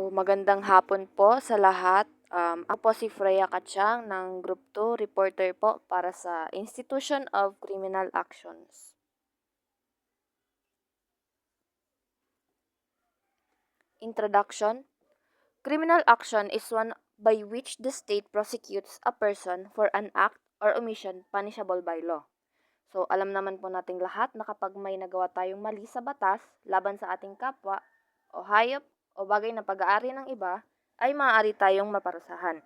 Magandang hapon po sa lahat. Ako po si Freya Kachang ng Group 2, reporter po para sa Institution of Criminal Actions. Introduction. Criminal action is one by which the state prosecutes a person for an act or omission punishable by law. So, alam naman po nating lahat na kapag may nagawa tayong mali sa batas laban sa ating kapwa o hayop o bagay na pag-aari ng iba, ay maaari tayong maparusahan.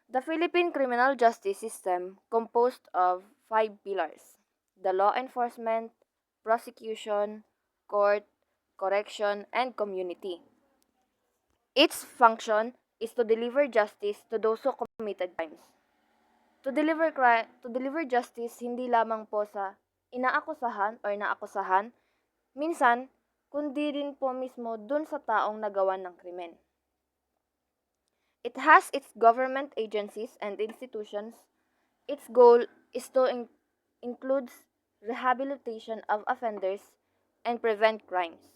The Philippine criminal justice system composed of 5 pillars: the law enforcement, prosecution, court, correction, and community. Its function is to deliver justice to those who committed crimes. To deliver justice hindi lamang po sa inaakusahan or naakusahan, minsan kundi rin po mismo dun sa taong nagawa ng krimen. It has its government agencies and institutions. Its goal is to include rehabilitation of offenders and prevent crimes.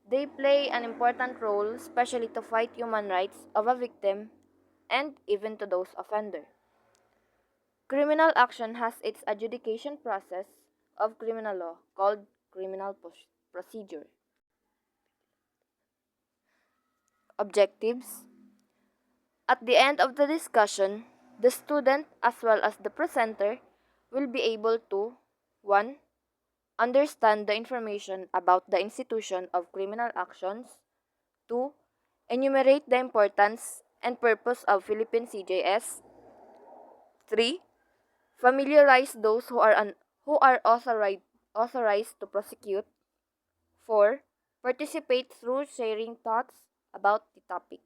They play an important role, especially to fight human rights of a victim and even to those offender. Criminal action has its adjudication process of criminal law called criminal procedure. Objectives. At the end of the discussion, the student as well as the presenter will be able to 1. Understand the information about the institution of criminal actions. 2. Enumerate the importance and purpose of Philippine CJS. 3. Familiarize those who are authorized to prosecute. 4. Participate through sharing thoughts about the topic.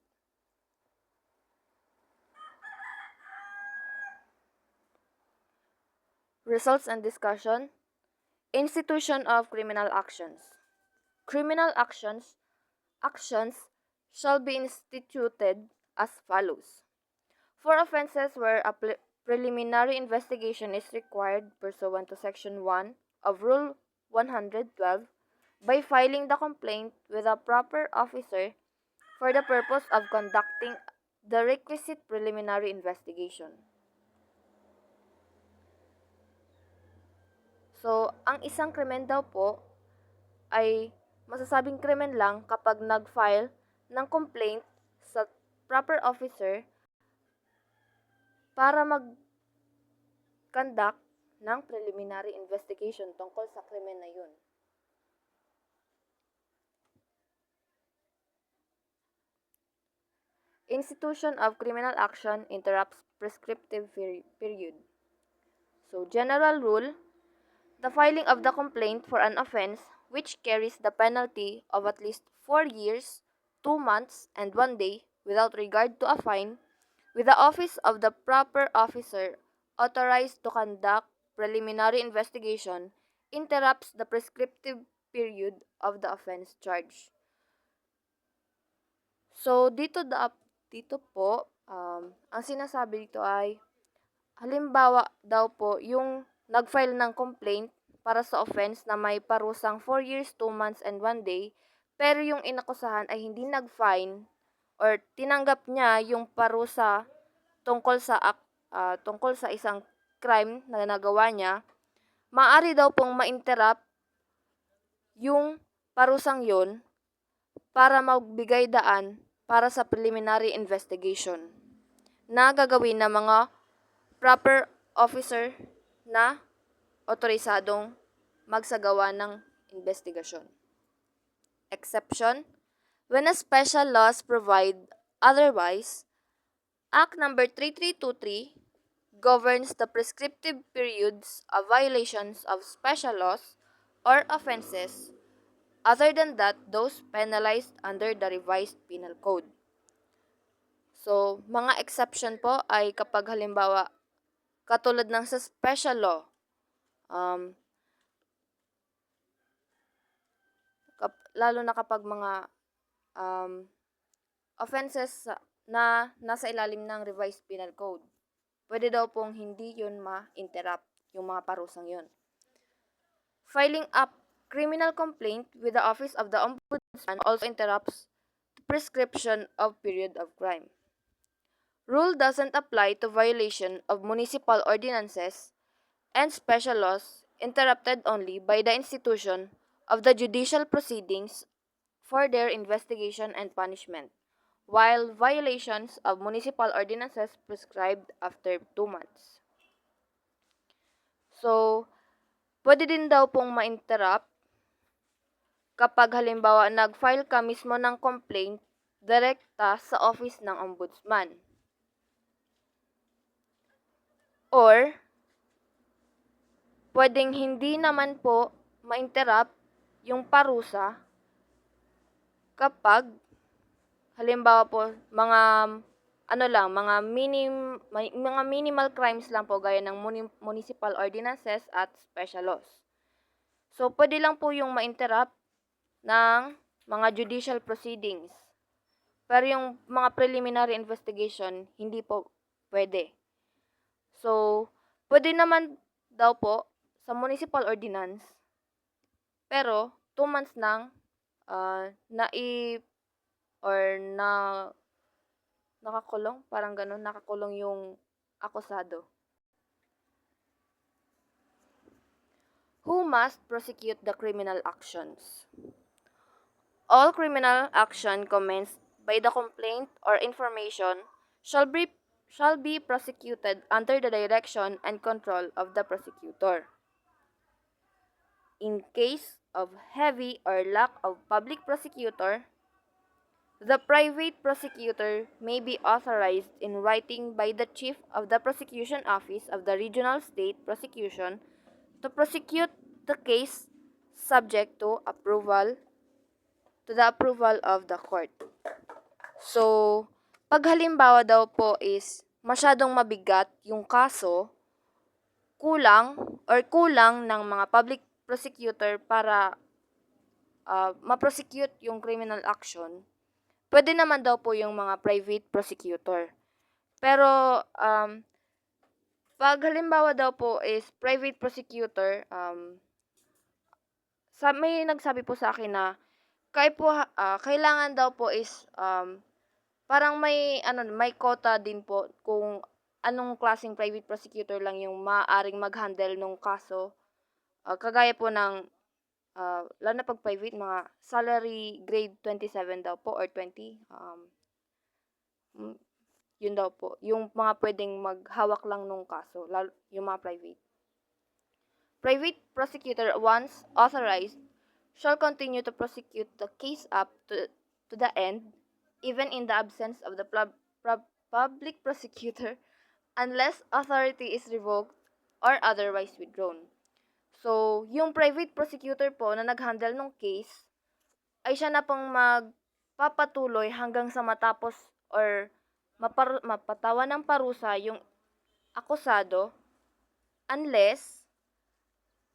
Results and discussion. Institution of criminal actions. Criminal actions shall be instituted as follows. For offenses where a preliminary investigation is required pursuant to Section 1 of Rule 112, by filing the complaint with a proper officer for the purpose of conducting the requisite preliminary investigation. So, ang isang krimen daw po ay masasabing krimen lang kapag nag-file ng complaint sa proper officer para mag-conduct ng preliminary investigation tungkol sa krimen na yun. Institution of criminal action interrupts prescriptive period. So, general rule, the filing of the complaint for an offense which carries the penalty of at least 4 years, 2 months, and 1 day without regard to a fine, with the office of the proper officer authorized to conduct preliminary investigation, interrupts the prescriptive period of the offense charge. So, dito po, ang sinasabi dito ay, halimbawa daw po, yung nag-file ng complaint para sa offense na may parusang 4 years, 2 months, and 1 day, pero yung inakusahan ay hindi nag-fine or tinanggap niya yung parusa tungkol sa isang crime na nagawa niya, maaari daw pong ma-interrupt yung parusang yon para magbigay daan para sa preliminary investigation na gagawin ng mga proper officer na otorisadong magsagawa ng investigasyon. Exception, when a special laws provide otherwise, Act No. 3323 governs the prescriptive periods of violations of special laws or offenses other than that those penalized under the revised penal code. So, mga exception po ay kapag halimbawa katulad ng sa special law, lalo na kapag mga offenses na nasa ilalim ng revised penal code, pwede daw pong hindi yun ma-interrupt yung mga parusang yun. Filing up criminal complaint with the Office of the Ombudsman also interrupts prescription of period of crime. Rule doesn't apply to violation of municipal ordinances and special laws interrupted only by the institution of the judicial proceedings for their investigation and punishment, while violations of municipal ordinances prescribed after 2 months. So, pwede din daw pong ma-interrupt kapag halimbawa nag-file ka mismo ng complaint direkta sa office ng ombudsman. Or, pwedeng hindi naman po ma-interrupt yung parusa kapag halimbawa po mga mga minimal crimes lang po gaya ng municipal ordinances at special laws. So pwede lang po yung ma-interrupt ng mga judicial proceedings. Pero yung mga preliminary investigation hindi po pwede. So pwede naman daw po sa municipal ordinance pero 2 months nang nakakulong, parang ganun, nakakulong yung akusado. Who must prosecute the criminal actions? All criminal action commenced by the complaint or information shall be prosecuted under the direction and control of the prosecutor. In case of heavy or lack of public prosecutor, the private prosecutor may be authorized in writing by the Chief of the Prosecution Office of the Regional State Prosecution to prosecute the case subject to the approval of the court. So, pag halimbawa daw po is masyadong mabigat yung kaso, kulang ng mga public prosecutor para ma-prosecute yung criminal action, pwede naman daw po yung mga private prosecutor. Pero, pag halimbawa daw po is private prosecutor, may nagsabi po sa akin na kailangan daw po is parang may quota din po kung anong klaseng private prosecutor lang yung maaaring mag-handle ng kaso. Kagaya po ng lalo na pag private, mga salary grade 27 daw po or 20. Yun daw po. Yung mga pwedeng maghawak lang nung kaso, lalo, yung mga private. Private prosecutor, once authorized, shall continue to prosecute the case up to the end, even in the absence of the public prosecutor, unless authority is revoked or otherwise withdrawn. So, yung private prosecutor po na nag-handle ng case, ay siya na pong magpapatuloy hanggang sa matapos or mapatawan ng parusa yung akusado unless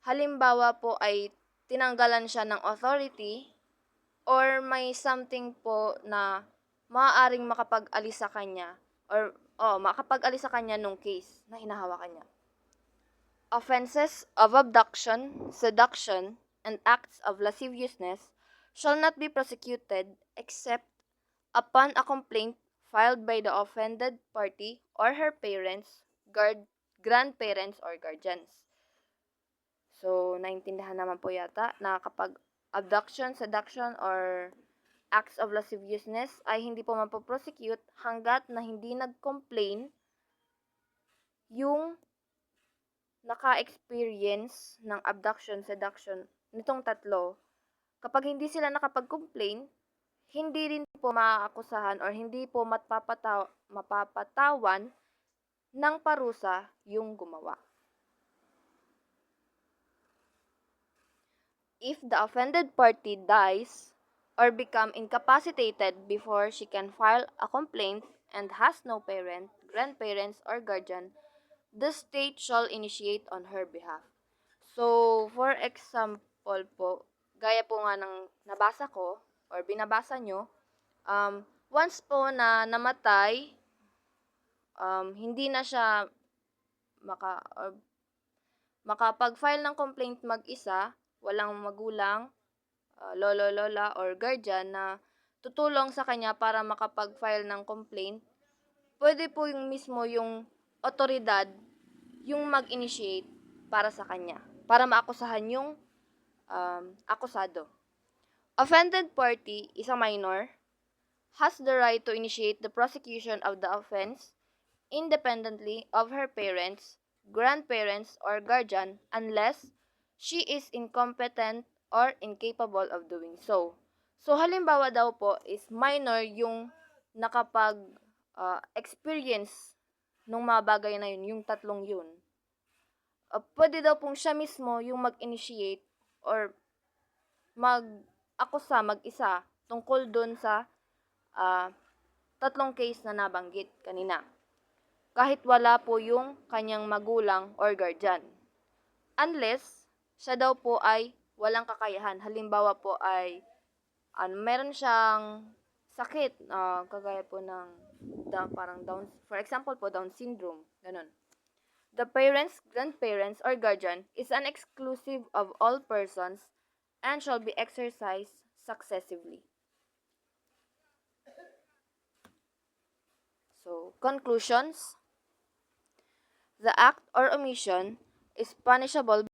halimbawa po ay tinanggalan siya ng authority or may something po na maaaring makapag-alis sa kanya or makapag-alis sa kanya nung case na hinahawakan niya. Offenses of abduction, seduction, and acts of lasciviousness shall not be prosecuted except upon a complaint filed by the offended party or her parents, grandparents, or guardians. So, naintindihan naman po yata na kapag abduction, seduction, or acts of lasciviousness ay hindi po mapoprosecute hanggat na hindi nag-complain yung naka-experience ng abduction, seduction nitong tatlo. Kapag hindi sila nakapag-complain, hindi rin po maaakusahan or hindi po mapapatawan ng parusa yung gumawa. If the offended party dies or become incapacitated before she can file a complaint and has no parent, grandparents, or guardian, the state shall initiate on her behalf. So, for example po, gaya po nga ng nabasa ko or binabasa nyo, once po na namatay, hindi na siya makapag-file ng complaint mag-isa, walang magulang, lolo, lola, or guardian na tutulong sa kanya para makapag-file ng complaint, pwede po yung mismo yung otoridad yung mag-initiate para sa kanya, para maakusahan yung akusado. Offended party is a minor, has the right to initiate the prosecution of the offense independently of her parents, grandparents, or guardian unless she is incompetent or incapable of doing so. So, halimbawa daw po is minor yung nakapag-experience nung mga bagay na yun, yung tatlong yun. Pwede daw pong siya mismo yung mag-initiate or mag-akusa mag-isa tungkol dun sa tatlong case na nabanggit kanina. Kahit wala po yung kanyang magulang or guardian. Unless, siya daw po ay walang kakayahan. Halimbawa po ay meron siyang sakit, kagaya po ng parang Down, for example po, Down syndrome, ganun. The parents, grandparents, or guardian is an exclusive of all persons and shall be exercised successively. So, conclusions. The act or omission is punishable